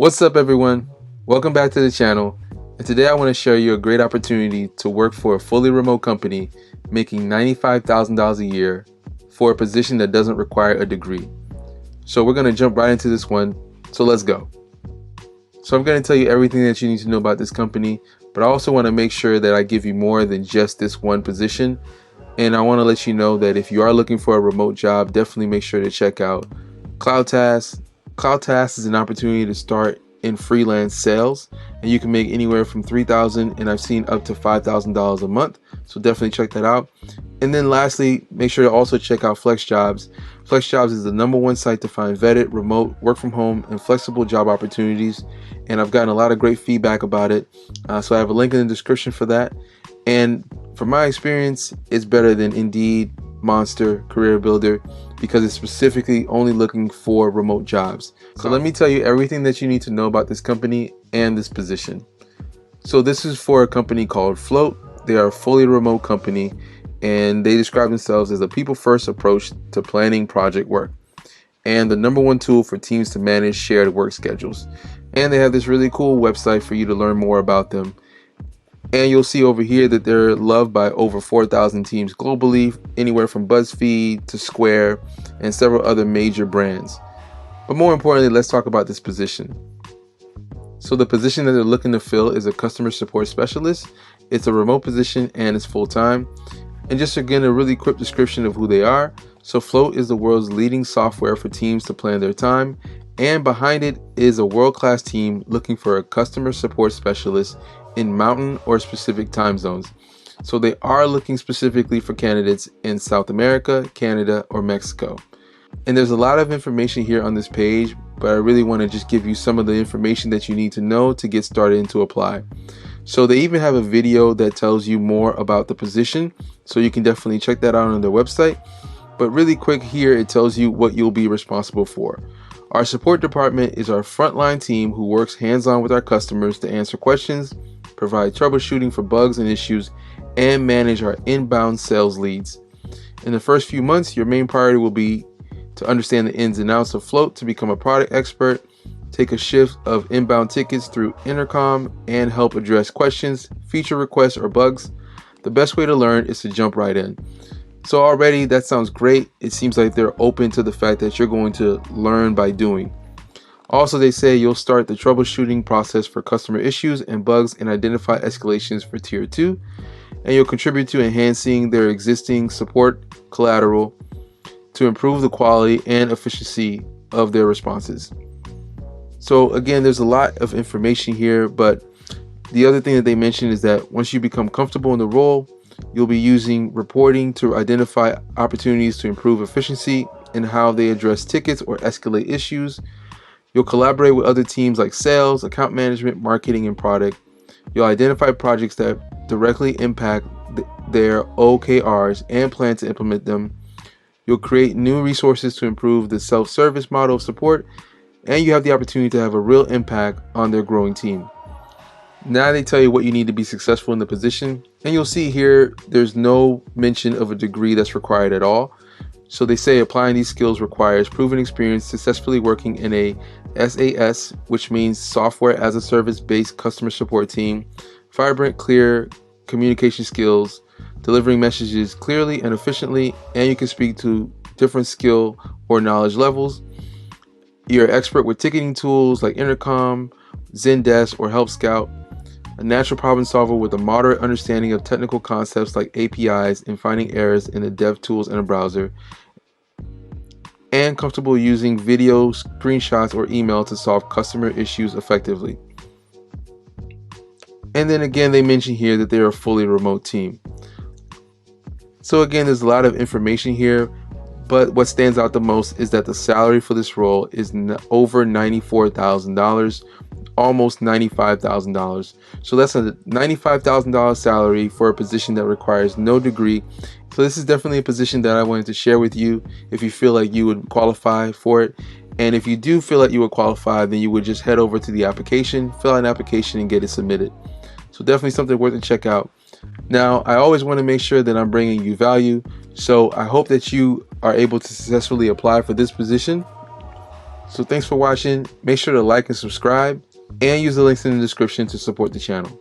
What's up, everyone? Welcome back to the channel, and today I want to share you a great opportunity to work for a fully remote company making $95,000 a year for a position that doesn't require a degree. So we're going to jump right into this one, so let's go. So I'm going to tell you everything that you need to know about this company, but I also want to make sure that I give you more than just this one position. And I want to let you know that if you are looking for a remote job, definitely make sure to check out CloudTask. CloudTask is an opportunity to start in freelance sales, and you can make anywhere from $3,000 and I've seen up to $5,000 a month. So definitely check that out. And then lastly, make sure to also check out FlexJobs. FlexJobs is the #1 site to find vetted, remote, work from home, and flexible job opportunities. And I've gotten a lot of great feedback about it. So I have a link in the description for that. And from my experience, it's better than Indeed, Monster, Career Builder, because it's specifically only looking for remote jobs. So let me tell you everything that you need to know about this company and this position. So this is for a company called Float. They are a fully remote company, and they describe themselves as a people-first approach to planning project work and the #1 tool for teams to manage shared work schedules. And they have this really cool website for you to learn more about them. And you'll see over here that they're loved by over 4,000 teams globally, anywhere from BuzzFeed to Square and several other major brands. But more importantly, let's talk about this position. So the position that they're looking to fill is a customer support specialist. It's a remote position and it's full-time. And just again, a really quick description of who they are. So Float is the world's leading software for teams to plan their time. And behind it is a world-class team looking for a customer support specialist in mountain or specific time zones. So they are looking specifically for candidates in South America, Canada, or Mexico. And there's a lot of information here on this page, but I really want to just give you some of the information that you need to know to get started and to apply. So they even have a video that tells you more about the position, so you can definitely check that out on their website. But really quick here, it tells you what you'll be responsible for. Our support department is our frontline team who works hands-on with our customers to answer questions, provide troubleshooting for bugs and issues, and manage our inbound sales leads. In the first few months, your main priority will be to understand the ins and outs of Float to become a product expert, take a shift of inbound tickets through Intercom, and help address questions, feature requests, or bugs. The best way to learn is to jump right in. So already that sounds great. It seems like they're open to the fact that you're going to learn by doing. Also, they say you'll start the troubleshooting process for customer issues and bugs and identify escalations for Tier 2. And you'll contribute to enhancing their existing support collateral to improve the quality and efficiency of their responses. So again, there's a lot of information here, but the other thing that they mentioned is that once you become comfortable in the role, you'll be using reporting to identify opportunities to improve efficiency in how they address tickets or escalate issues. You'll collaborate with other teams like sales, account management, marketing, and product. You'll identify projects that directly impact their OKRs and plan to implement them. You'll create new resources to improve the self-service model of support, and you have the opportunity to have a real impact on their growing team. Now they tell you what you need to be successful in the position, and you'll see here there's no mention of a degree that's required at all. So they say applying these skills requires proven experience successfully working in a SaaS, which means software as a service based customer support team, vibrant, clear communication skills, delivering messages clearly and efficiently, and you can speak to different skill or knowledge levels. You're an expert with ticketing tools like Intercom, Zendesk, or Help Scout. A natural problem solver with a moderate understanding of technical concepts like APIs and finding errors in the dev tools in a browser, and comfortable using video, screenshots, or email to solve customer issues effectively. And then again, they mention here that they're a fully remote team. So again, there's a lot of information here, but what stands out the most is that the salary for this role is over $94,000. Almost $95,000. So that's a $95,000 salary for a position that requires no degree. So this is definitely a position that I wanted to share with you if you feel like you would qualify for it. And if you do feel like you would qualify, then you would just head over to the application, fill out an application, and get it submitted. So definitely something worth to check out. Now, I always want to make sure that I'm bringing you value. So I hope that you are able to successfully apply for this position. So thanks for watching. Make sure to like and subscribe, and use the links in the description to support the channel.